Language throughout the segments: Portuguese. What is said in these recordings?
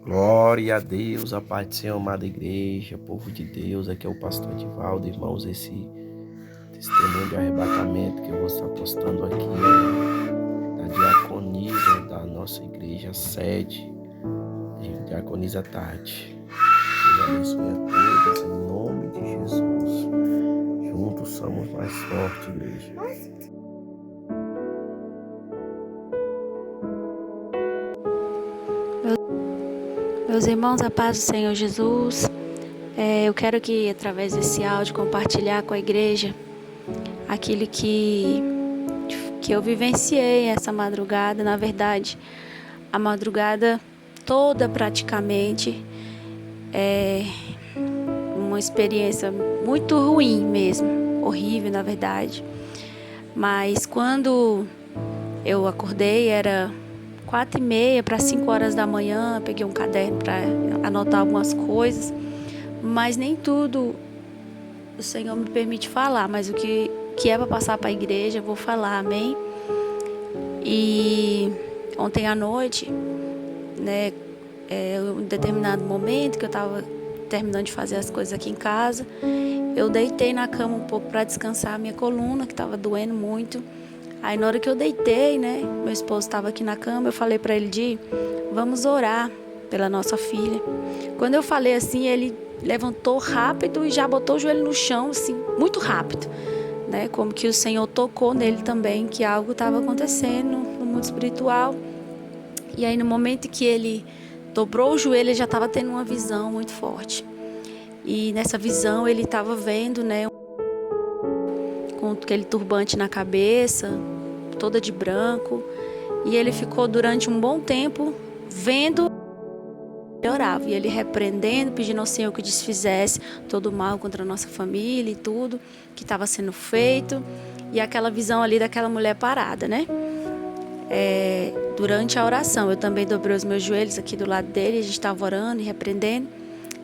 Glória a Deus, a paz do Senhor, amada igreja, povo de Deus. Aqui é o pastor Edivaldo, irmãos. Esse testemunho de arrebatamento que eu vou estar postando aqui é da diaconisa da nossa igreja sede, diaconisa Tati. Deus abençoe a todos em nome de Jesus. Juntos somos mais fortes, igreja. Meus irmãos, a paz do Senhor Jesus, eu quero aqui, através desse áudio, compartilhar com a igreja aquilo que eu vivenciei essa madrugada. Na verdade, a madrugada toda praticamente é uma experiência muito ruim mesmo, horrível na verdade. Mas quando eu acordei, era 4h30 para 5 horas da manhã, peguei um caderno para anotar algumas coisas, mas nem tudo o Senhor me permite falar, mas o que é para passar para a igreja, eu vou falar, amém? E ontem à noite, né, em um determinado momento que eu estava terminando de fazer as coisas aqui em casa, eu deitei na cama um pouco para descansar a minha coluna, que estava doendo muito. Aí na hora que eu deitei, né, meu esposo estava aqui na cama, eu falei para ele, vamos orar pela nossa filha. Quando eu falei assim, ele levantou rápido e já botou o joelho no chão, assim, muito rápido, né, como que o Senhor tocou nele também, que algo estava acontecendo no mundo espiritual. E aí no momento que ele dobrou o joelho, ele já estava tendo uma visão muito forte. E nessa visão ele estava vendo, né, com aquele turbante na cabeça, toda de branco, e ele ficou durante um bom tempo vendo. Ele orava e ele repreendendo, pedindo ao Senhor que desfizesse todo o mal contra a nossa família e tudo que estava sendo feito, e aquela visão ali daquela mulher parada, né? Durante a oração, eu também dobrei os meus joelhos aqui do lado dele, a gente estava orando e repreendendo.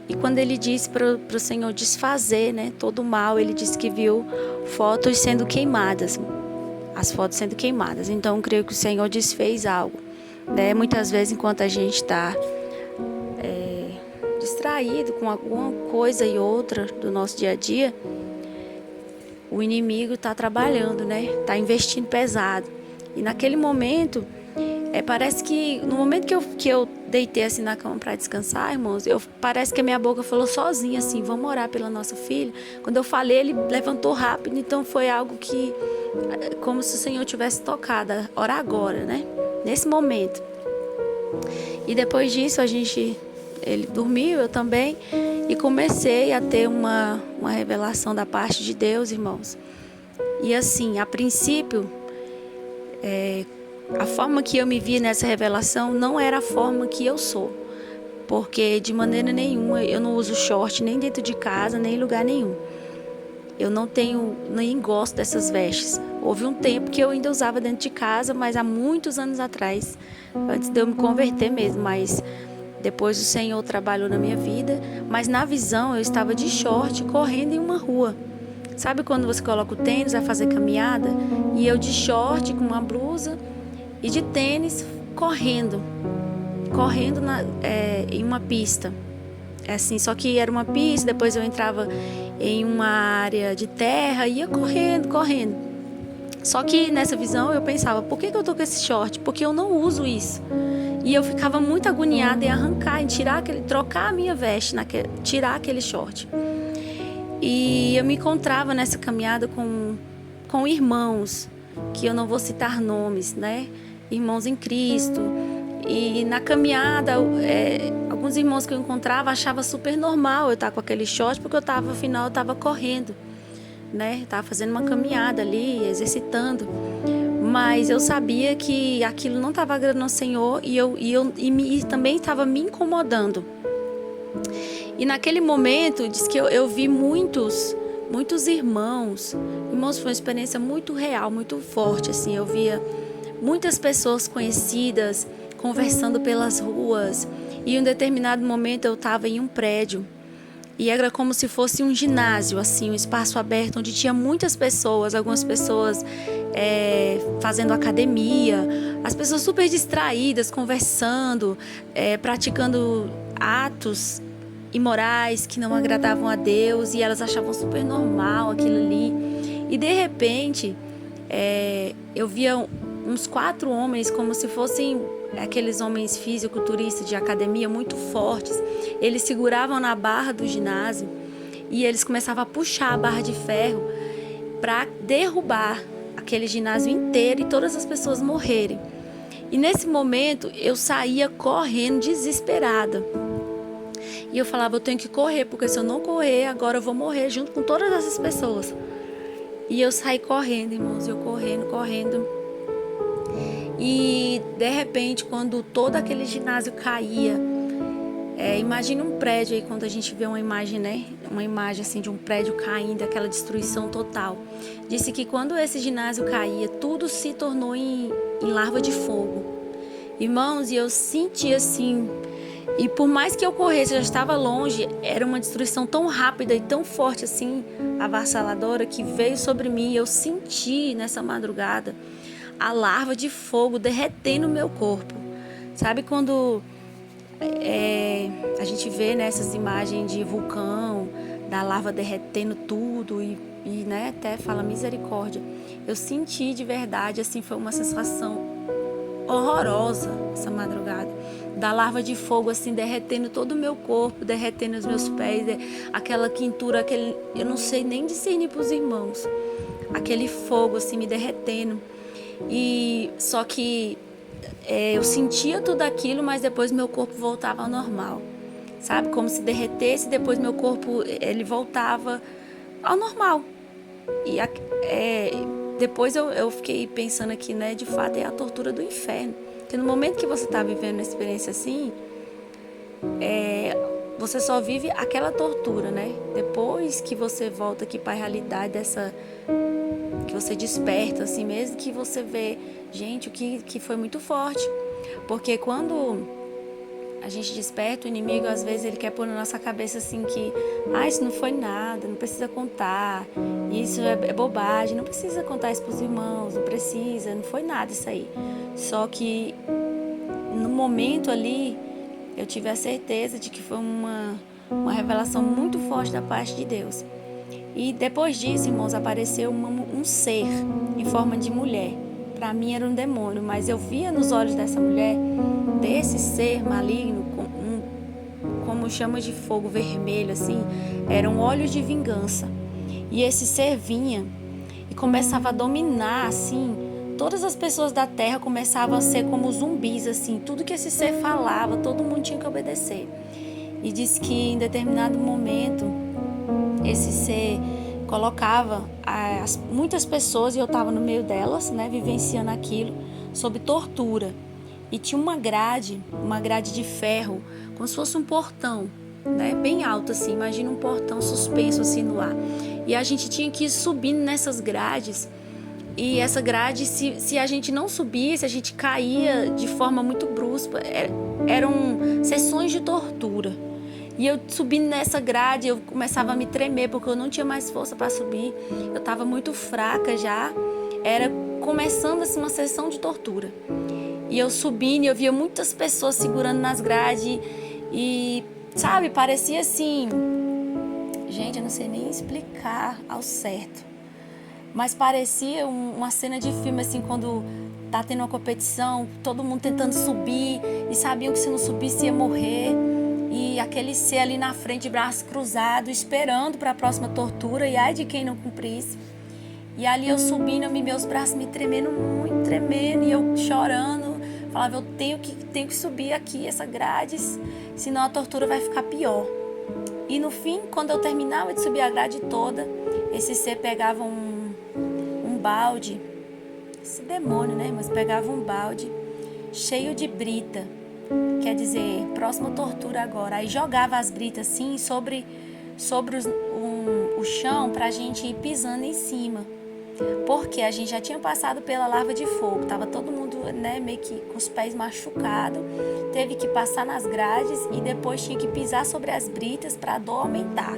E quando ele disse para o Senhor desfazer, né, todo o mal, ele disse que viu fotos sendo queimadas, as fotos sendo queimadas. Então eu creio que o Senhor desfez algo, né? Muitas vezes, enquanto a gente está distraído com alguma coisa e outra do nosso dia a dia, o inimigo está trabalhando, né? Está investindo pesado. E naquele momento, parece que no momento que eu deitei assim na cama para descansar, irmãos, parece que a minha boca falou sozinha assim, vamos orar pela nossa filha. Quando eu falei, ele levantou rápido, então foi algo que, como se o Senhor tivesse tocado, orar agora, né? Nesse momento. E depois disso ele dormiu, eu também, e comecei a ter uma revelação da parte de Deus, irmãos. E assim, a princípio, a forma que eu me vi nessa revelação não era a forma que eu sou, porque de maneira nenhuma eu não uso short nem dentro de casa, nem em lugar nenhum. Eu não tenho, nem gosto dessas vestes. Houve um tempo que eu ainda usava dentro de casa, mas há muitos anos atrás, antes de eu me converter mesmo, mas depois o Senhor trabalhou na minha vida. Mas na visão eu estava de short, correndo em uma rua. Sabe quando você coloca o tênis, vai fazer caminhada? E eu de short, com uma blusa e de tênis, correndo em uma pista. Assim, só que era uma pista, depois eu entrava em uma área de terra, ia correndo. Só que nessa visão eu pensava, por que eu tô com esse short? Porque eu não uso isso. E eu ficava muito agoniada em arrancar, em trocar a minha veste, tirar aquele short. E eu me encontrava nessa caminhada com irmãos, que eu não vou citar nomes, né? Irmãos em Cristo. E na caminhada, alguns irmãos que eu encontrava achavam super normal eu estar com aquele short, porque afinal eu estava correndo, né? Estava fazendo uma caminhada ali, exercitando. Mas eu sabia que aquilo não estava agradando ao Senhor e também estava me incomodando. E naquele momento, diz que eu vi muitos irmãos. Irmãos, foi uma experiência muito real, muito forte, assim. Eu via muitas pessoas conhecidas conversando pelas ruas. E em um determinado momento eu estava em um prédio. E era como se fosse um ginásio, assim, um espaço aberto onde tinha muitas pessoas, algumas pessoas fazendo academia, as pessoas super distraídas, conversando, praticando atos imorais que não agradavam a Deus, e elas achavam super normal aquilo ali. E de repente eu via uns 4 homens, como se fossem aqueles homens fisiculturistas de academia muito fortes. Eles seguravam na barra do ginásio e eles começavam a puxar a barra de ferro para derrubar aquele ginásio inteiro e todas as pessoas morrerem. E nesse momento eu saía correndo desesperada. E eu falava, eu tenho que correr, porque se eu não correr, agora eu vou morrer junto com todas essas pessoas. E eu saí correndo, irmãos, eu correndo. E de repente, quando todo aquele ginásio caía, imagina um prédio aí, quando a gente vê uma imagem, né? Uma imagem assim de um prédio caindo, aquela destruição total. Disse que quando esse ginásio caía, tudo se tornou em larva de fogo. Irmãos, e eu senti assim, e por mais que eu corresse, eu já estava longe, era uma destruição tão rápida e tão forte assim, avassaladora, que veio sobre mim. E eu senti nessa madrugada a larva de fogo derretendo o meu corpo. Sabe quando a gente vê nessas imagens de vulcão, da lava derretendo tudo e né, até fala misericórdia. Eu senti de verdade, assim, foi uma sensação horrorosa essa madrugada, da larva de fogo assim derretendo todo o meu corpo, derretendo os meus pés, aquela quintura, eu não sei nem discernir para os irmãos, aquele fogo assim me derretendo. E só que eu sentia tudo aquilo, mas depois meu corpo voltava ao normal, sabe? Como se derretesse, depois meu corpo ele voltava ao normal. E depois eu fiquei pensando aqui, né? De fato é a tortura do inferno, porque no momento que você está vivendo uma experiência assim, você só vive aquela tortura, né? Depois que você volta aqui para a realidade dessa, que você desperta assim mesmo, que você vê, gente, o que foi muito forte. Porque quando a gente desperta, o inimigo às vezes ele quer pôr na nossa cabeça assim que isso não foi nada, não precisa contar, isso é bobagem, não precisa contar isso pros irmãos, não precisa, não foi nada isso aí. Só que no momento ali eu tive a certeza de que foi uma revelação muito forte da parte de Deus. E depois disso, irmãos, apareceu um ser em forma de mulher. Para mim era um demônio, mas eu via nos olhos dessa mulher, desse ser maligno, como chama de fogo vermelho, assim, eram olhos de vingança. E esse ser vinha e começava a dominar, assim, todas as pessoas da terra começavam a ser como zumbis, assim, tudo que esse ser falava, todo mundo tinha que obedecer. E disse que em determinado momento esse ser colocava muitas pessoas, e eu estava no meio delas, né, vivenciando aquilo, sob tortura. E tinha uma grade de ferro, como se fosse um portão, né, bem alto assim, imagina um portão suspenso assim no ar. E a gente tinha que ir subindo nessas grades, e essa grade, se a gente não subisse, a gente caía de forma muito brusca. Eram sessões de tortura. E eu subindo nessa grade, eu começava a me tremer, porque eu não tinha mais força para subir. Eu estava muito fraca já. Era começando assim uma sessão de tortura. E eu subindo, e eu via muitas pessoas segurando nas grades. E, sabe, parecia assim... Gente, eu não sei nem explicar ao certo. Mas parecia uma cena de filme, assim, quando tá tendo uma competição, todo mundo tentando subir, e sabiam que se não subisse ia morrer. E aquele ser ali na frente, braço cruzado, esperando para a próxima tortura, e ai de quem não cumprisse. E ali eu subindo, meus braços me tremendo muito, tremendo, e eu chorando, falava, eu tenho que subir aqui essa grade, senão a tortura vai ficar pior. E no fim, quando eu terminava de subir a grade toda, esse ser pegava um balde, esse demônio, né? Mas pegava um balde cheio de brita, quer dizer, próxima tortura agora. Aí jogava as britas assim sobre o chão pra gente ir pisando em cima. Porque a gente já tinha passado pela larva de fogo, tava todo mundo, né, meio que com os pés machucados, teve que passar nas grades e depois tinha que pisar sobre as britas para a dor aumentar.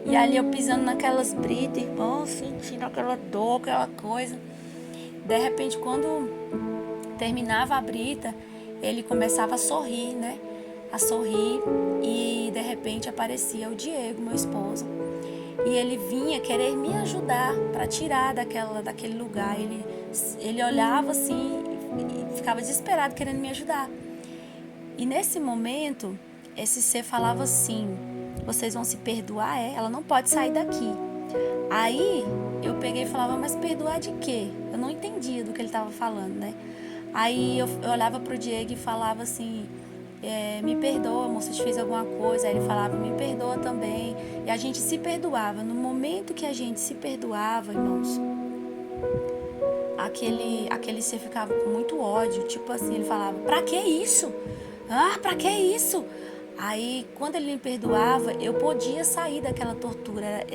E ali eu pisando naquelas britas, irmão, sentindo aquela dor, aquela coisa. De repente, quando terminava a brita, ele começava a sorrir, né? A sorrir, e de repente aparecia o Diego, meu esposo. E ele vinha querer me ajudar para tirar daquele lugar. Ele olhava assim e ficava desesperado querendo me ajudar. E nesse momento, esse ser falava assim: vocês vão se perdoar? Ela não pode sair daqui. Aí eu peguei e falava: mas perdoar de quê? Eu não entendia do que ele estava falando, né? Aí eu olhava pro Diego e falava assim: me perdoa, amor, se eu te fiz alguma coisa. Aí ele falava: me perdoa também. E a gente se perdoava. No momento que a gente se perdoava, irmãos, aquele ser ficava com muito ódio. Tipo assim, ele falava: pra que isso? Pra que isso? Aí, quando ele me perdoava, eu podia sair daquela tortura.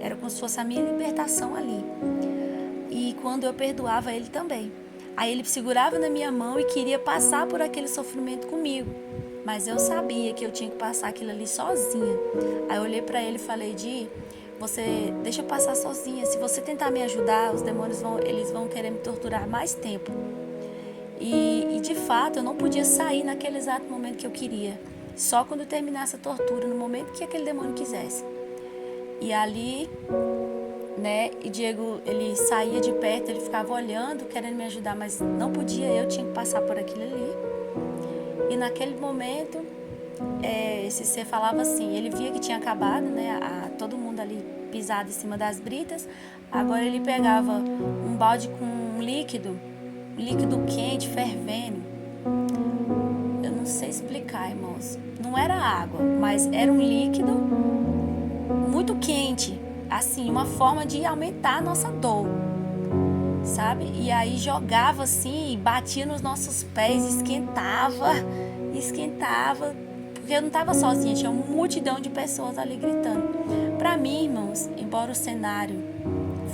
Era como se fosse a minha libertação ali. E quando eu perdoava ele também. Aí ele segurava na minha mão e queria passar por aquele sofrimento comigo. Mas eu sabia que eu tinha que passar aquilo ali sozinha. Aí eu olhei pra ele e falei: Di, você deixa eu passar sozinha. Se você tentar me ajudar, os demônios vão querer me torturar mais tempo. E de fato eu não podia sair naquele exato momento que eu queria. Só quando terminasse a tortura, no momento que aquele demônio quisesse. E ali, né, e Diego, ele saía de perto, ele ficava olhando, querendo me ajudar, mas não podia, eu tinha que passar por aquilo ali. E naquele momento, esse ser falava assim, ele via que tinha acabado, né, todo mundo ali pisado em cima das britas. Agora ele pegava um balde com um líquido quente, fervendo. Eu não sei explicar, irmãos. Não era água, mas era um líquido muito quente. Assim, uma forma de aumentar a nossa dor, sabe? E aí jogava assim, batia nos nossos pés, esquentava, porque eu não estava sozinha, tinha uma multidão de pessoas ali gritando. Para mim, irmãos, embora o cenário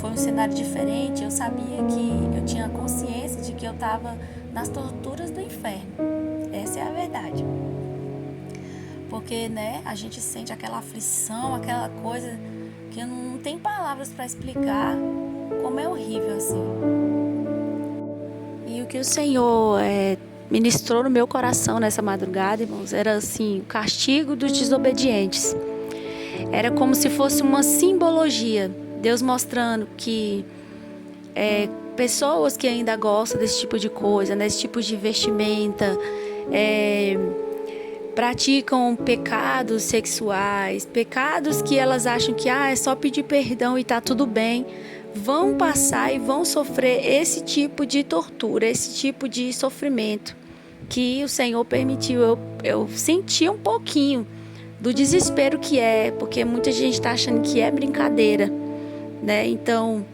foi um cenário diferente, eu sabia que eu tinha consciência de que eu estava nas torturas do inferno. Essa é a verdade. Porque, né, a gente sente aquela aflição, aquela coisa que não tem palavras para explicar como é horrível assim. E o que o Senhor ministrou no meu coração nessa madrugada, irmãos, era assim, o castigo dos desobedientes. Era como se fosse uma simbologia. Deus mostrando que pessoas que ainda gostam desse tipo de coisa, desse tipo de vestimenta, praticam pecados sexuais, pecados que elas acham que é só pedir perdão e tá tudo bem, vão passar e vão sofrer esse tipo de tortura, esse tipo de sofrimento que o Senhor permitiu. Eu senti um pouquinho do desespero que porque muita gente está achando que é brincadeira, né? Então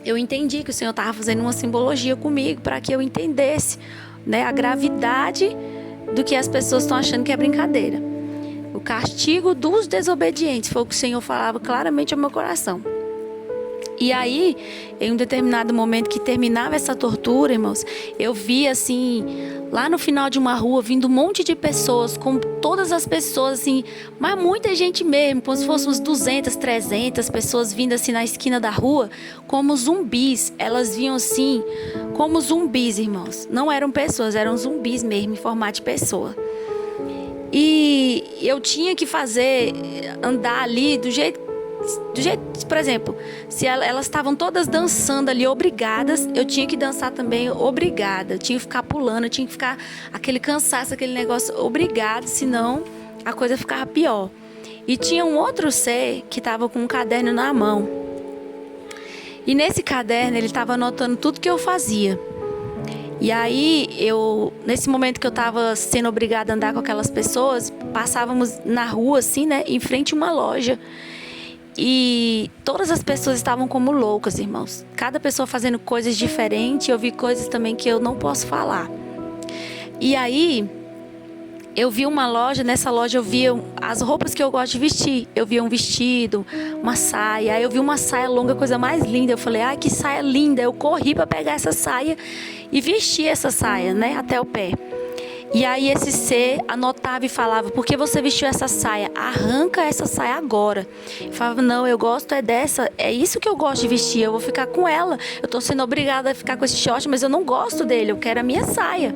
eu entendi que o Senhor estava fazendo uma simbologia comigo para que eu entendesse, né, a gravidade do que as pessoas estão achando que é brincadeira. O castigo dos desobedientes foi o que o Senhor falava claramente ao meu coração. E aí, em um determinado momento que terminava essa tortura, irmãos, eu vi assim, lá no final de uma rua, vindo um monte de pessoas, com todas as pessoas assim, mas muita gente mesmo, como se fossem uns 200, 300 pessoas vindo assim na esquina da rua, como zumbis. Elas vinham assim, como zumbis, irmãos. Não eram pessoas, eram zumbis mesmo, em formato de pessoa. E eu tinha que andar ali do jeito, por exemplo, se elas estavam todas dançando ali obrigadas, eu tinha que dançar também obrigada. Eu tinha que ficar pulando, eu tinha que ficar aquele cansaço, aquele negócio obrigado, senão a coisa ficava pior. E tinha um outro ser que estava com um caderno na mão. E nesse caderno ele estava anotando tudo que eu fazia. E aí, nesse momento que eu estava sendo obrigada a andar com aquelas pessoas, passávamos na rua assim, né, em frente a uma loja. E todas as pessoas estavam como loucas, irmãos. Cada pessoa fazendo coisas diferentes. Eu vi coisas também que eu não posso falar. E aí, eu vi uma loja, nessa loja eu via as roupas que eu gosto de vestir. Eu via um vestido, uma saia. Aí eu vi uma saia longa, coisa mais linda. Eu falei, ai, que saia linda. Eu corri para pegar essa saia e vestir essa saia, né, até o pé. E aí esse ser anotava e falava, por que você vestiu essa saia? Arranca essa saia agora. Eu falava, não, eu gosto é dessa, é isso que eu gosto de vestir, eu vou ficar com ela. Eu tô sendo obrigada a ficar com esse short, mas eu não gosto dele, eu quero a minha saia.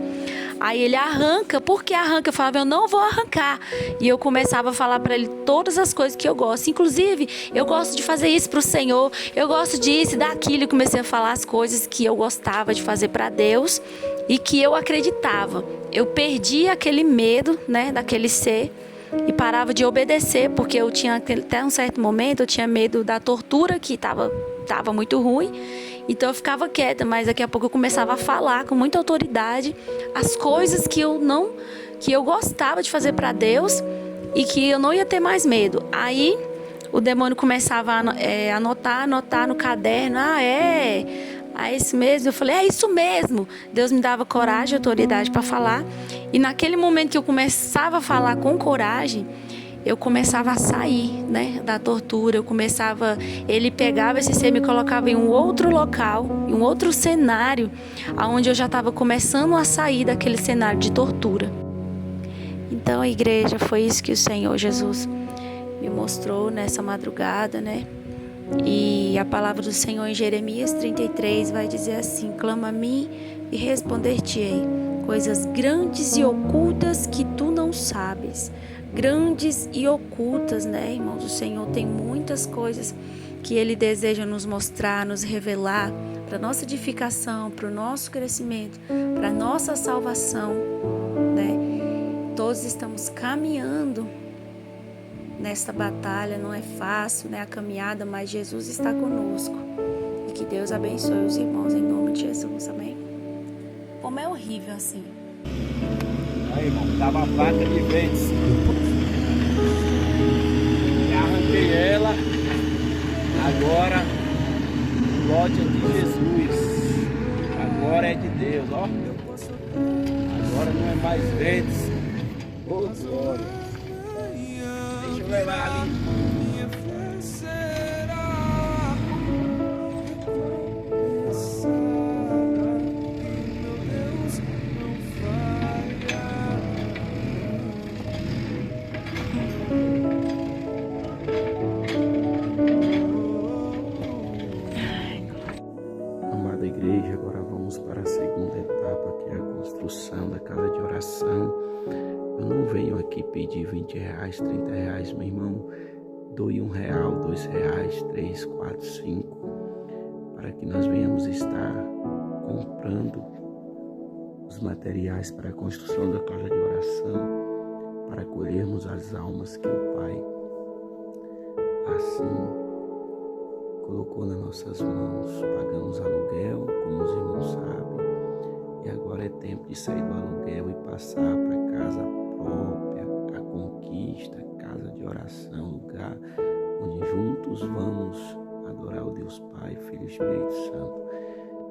Aí ele arranca, por que arranca? Eu falava, eu não vou arrancar. E eu começava a falar para ele todas as coisas que eu gosto. Inclusive, eu gosto de fazer isso para o Senhor, eu gosto disso e daquilo. E comecei a falar as coisas que eu gostava de fazer para Deus e que eu acreditava. Eu perdi aquele medo, né, daquele ser e parava de obedecer, porque eu tinha, até um certo momento, eu tinha medo da tortura que estava muito ruim. Então eu ficava quieta, mas daqui a pouco eu começava a falar com muita autoridade as coisas que eu gostava de fazer para Deus e que eu não ia ter mais medo. Aí o demônio começava a anotar no caderno, é isso mesmo. Eu falei, é isso mesmo. Deus me dava coragem e autoridade para falar. E naquele momento que eu começava a falar com coragem, eu começava a sair, né, da tortura. Ele pegava esse ser, me colocava em um outro local, em um outro cenário, onde eu já estava começando a sair daquele cenário de tortura. Então, a igreja, foi isso que o Senhor Jesus me mostrou nessa madrugada, né? E a palavra do Senhor em Jeremias 33 vai dizer assim: clama a mim e responder-te-ei coisas grandes e ocultas que tu não sabes. Grandes e ocultas, né, irmãos? O Senhor tem muitas coisas que Ele deseja nos mostrar, nos revelar, para nossa edificação, para o nosso crescimento, para a nossa salvação, né? Todos estamos caminhando nesta batalha, não é fácil, né, a caminhada, mas Jesus está conosco. E que Deus abençoe os irmãos em nome de Jesus, amém? Como é horrível assim. Aí, irmão, dava a placa de vez. Arranquei ela. Agora, glória de Jesus. Agora é de Deus, ó. Agora não é mais vezes. Oh, glória. Deixa eu levar ali. Amada igreja, agora vamos para a segunda etapa, que é a construção da casa de oração. Eu não venho aqui pedir R$20, R$30, meu irmão. Doe R$1, R$2, 3, 4, 5, para que nós venhamos estar comprando os materiais para a construção da casa de oração, para colhermos as almas que o Pai assim colocou nas nossas mãos. Pagamos aluguel, como os irmãos sabem, e agora é tempo de sair do aluguel e passar para casa própria, a conquista, casa de oração, lugar onde juntos vamos adorar o Deus Pai, Filho e Espírito Santo.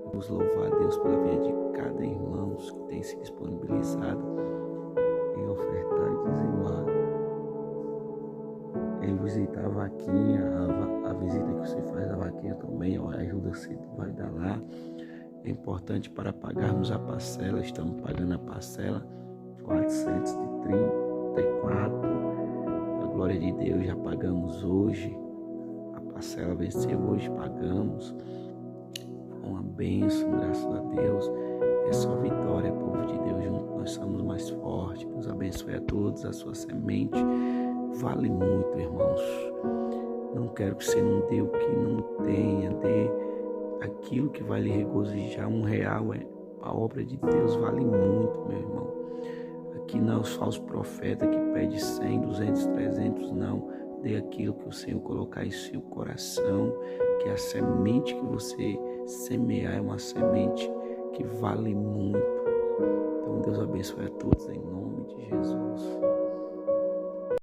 Vamos louvar a Deus pela vida de cada irmão que tem se disponibilizado em ofertar e dizimar, em visitar a vaquinha, a visita que você faz à vaquinha também, a ajuda que você vai dar lá. É importante para pagarmos a parcela. Estamos pagando a parcela 434, a glória de Deus, já pagamos hoje, a parcela venceu hoje, pagamos, uma bênção, graças a Deus. É só vitória, povo de Deus, juntos nós somos mais fortes. Deus abençoe a todos, a sua semente vale muito, irmãos. Não quero que você não dê o que não tenha, dê aquilo que vai lhe regozijar. R$1 a obra de Deus vale muito, meu irmão. Aqui não é os falsos profetas que pedem 100, 200, 300, não. Dê aquilo que o Senhor colocar em seu coração, que a semente que você semear é uma semente que vale muito. Então Deus abençoe a todos em nome de Jesus.